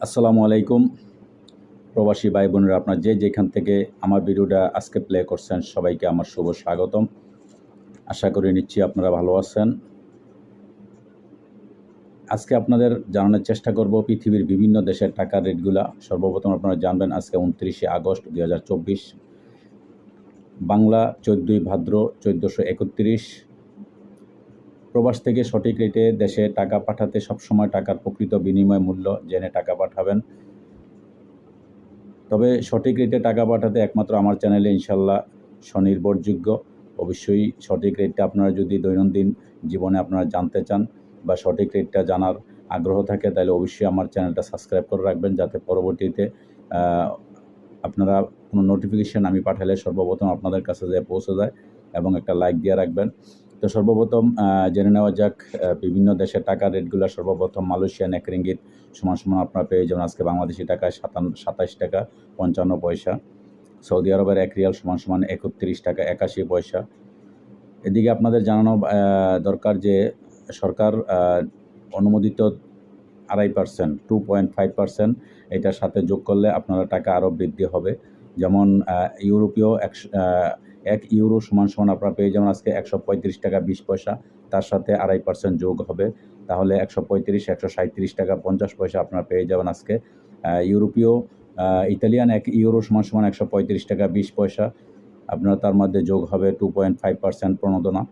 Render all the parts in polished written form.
আসসালামু আলাইকুম প্রবাসী ভাই বোনেরা, আপনার যেখান থেকে আমার ভিডিওটা আজকে প্লে করছেন সবাইকে আমার শুভ স্বাগতম। আশা করি নিচ্ছি আপনারা ভালো আছেন। আজকে আপনাদের জানানোর চেষ্টা করব পৃথিবীর বিভিন্ন দেশের টাকার রেটগুলা। সর্বপ্রথম আপনারা জানবেন আজকে 29শে আগস্ট 2024, বাংলা 14ই ভাদ্র 1431। প্রবাস থেকে সঠিক রেটে দেশে টাকা পাঠাতে সবসময় টাকার প্রকৃত বিনিময় মূল্য জেনে টাকা পাঠাবেন। তবে সঠিক রেটে টাকা পাঠাতে একমাত্র আমার চ্যানেলে ইনশাল্লাহ স্বনির্ভরযোগ্য। অবশ্যই সঠিক রেটটা আপনারা যদি দৈনন্দিন জীবনে আপনারা জানতে চান বা সঠিক রেটটা জানার আগ্রহ থাকে, তাহলে অবশ্যই আমার চ্যানেলটা সাবস্ক্রাইব করে রাখবেন, যাতে পরবর্তীতে আপনারা কোনো নোটিফিকেশান আমি পাঠালে সর্বপ্রথম আপনাদের কাছে যেয়ে পৌঁছে যায়, এবং একটা লাইক দিয়ে রাখবেন। তো সর্বপ্রথম জেনে নেওয়া যাক বিভিন্ন দেশের টাকার রেটগুলো। সর্বপ্রথম মালয়েশিয়ান এক রিঙ্গিত সমান আপনারা পেয়ে যাবেন আজকে বাংলাদেশি টাকায় 27 টাকা 55 পয়সা। সৌদি আরবের এক রিয়াল সমান 31 টাকা 81 পয়সা। এদিকে আপনাদের জানানো দরকার যে সরকার অনুমোদিত 2.5%, 2.5% এটার সাথে যোগ করলে আপনারা টাকা আরও বৃদ্ধি হবে। যেমন ইউরোপীয় 1 ইউরো সমান আপনারা পেয়ে যাবেন আজকে 135 টাকা 20 পয়সা, তার সাথে 2.5% যোগ হবে, তাহলে 137 টাকা 50 পয়সা আপনারা পেয়ে যাবেন আজকে। ইউরোপীয় ইতালিয়ান 1 ইউরো সমান 135 টাকা 20 পয়সা, আপনারা তার মধ্যে যোগ হবে 2.5% প্রণোদনা।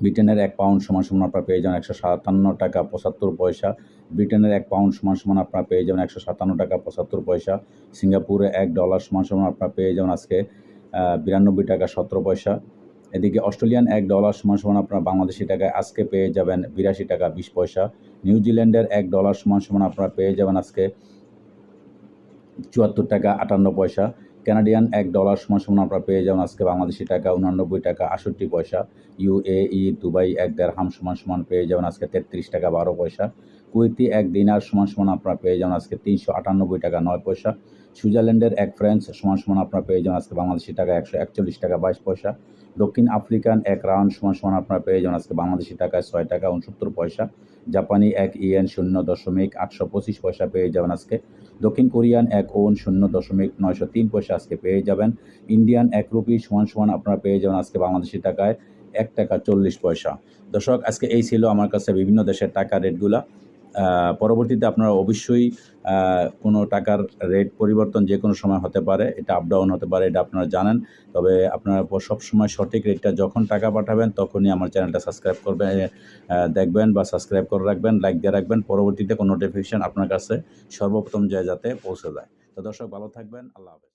ব্রিটেনের 1 পাউন্ড সমান আপনারা পেয়ে যাবেন 157 টাকা 75 পয়সা। ব্রিটেনের 1 পাউন্ড সমান আপনারা পেয়ে যাবেন 157 টাকা 75 পয়সা। সিঙ্গাপুরে $1 সমান আপনারা পেয়ে যাবেন আজকে 92 টাকা 17 পয়সা। এদিকে অস্ট্রেলিয়ান $1 সমান আপনারা বাংলাদেশি টাকায় আজকে পেয়ে যাবেন 82 টাকা 20 পয়সা। নিউজিল্যান্ডের $1 সমান আপনারা পেয়ে যাবেন আজকে 74 টাকা 58 পয়সা। কানাডিয়ান $1 সমান আপনারা পেয়ে যাবেন আজকে বাংলাদেশি টাকা 89 টাকা 68 পয়সা। UAE দুবাই 1 দিরহাম সমান পেয়ে যাবেন আজকে 33 টাকা 12 পয়সা। কুয়েতি 1 দিনার সমান আপনারা পেয়ে যাবেন আজকে 398 টাকা 9 পয়সা। সুইজারল্যান্ডের 1 ফ্রান্স সমান আপনারা পেয়ে যাবেন আজকে বাংলাদেশি টাকা 141 টাকা 22 পয়সা। দক্ষিণ আফ্রিকান 1 রাউন্ড সমান আপনারা পেয়ে যাবেন আজকে বাংলাদেশি টাকায় 6 টাকা 69 পয়সা। জাপানি 1 ইয়েন 0.825 পয়সা পেয়ে যাবেন আজকে। দক্ষিণ কোরিয়ান 1 ওন 0.903 পয়সা আজকে পেয়ে যাবেন। ইন্ডিয়ান 1 রুপি সমান আপনারা পেয়ে যাবেন আজকে বাংলাদেশি টাকায় 1 টাকা 40 পয়সা। দর্শক, আজকে এই ছিল আমার কাছে বিভিন্ন দেশের টাকার রেটগুলা। পরবর্তীতে আপনারা অবশ্যই কোনো টাকার রেট পরিবর্তন যে কোনো সময় হতে পারে, এটা আপ ডাউন হতে পারে, এটা আপনারা জানেন। তবে আপনারা সবসময় সঠিক রেটটা যখন টাকা পাঠাবেন তখনই আমার চ্যানেলটা সাবস্ক্রাইব করবেন, দেখবেন বা সাবস্ক্রাইব করে রাখবেন, লাইক দিয়ে রাখবেন। পরবর্তীতে কোনো নোটিফিকেশান আপনার কাছে সর্বপ্রথম যাতে পৌঁছে যায়। তো দর্শক, ভালো থাকবেন। আল্লাহ হাফেজ।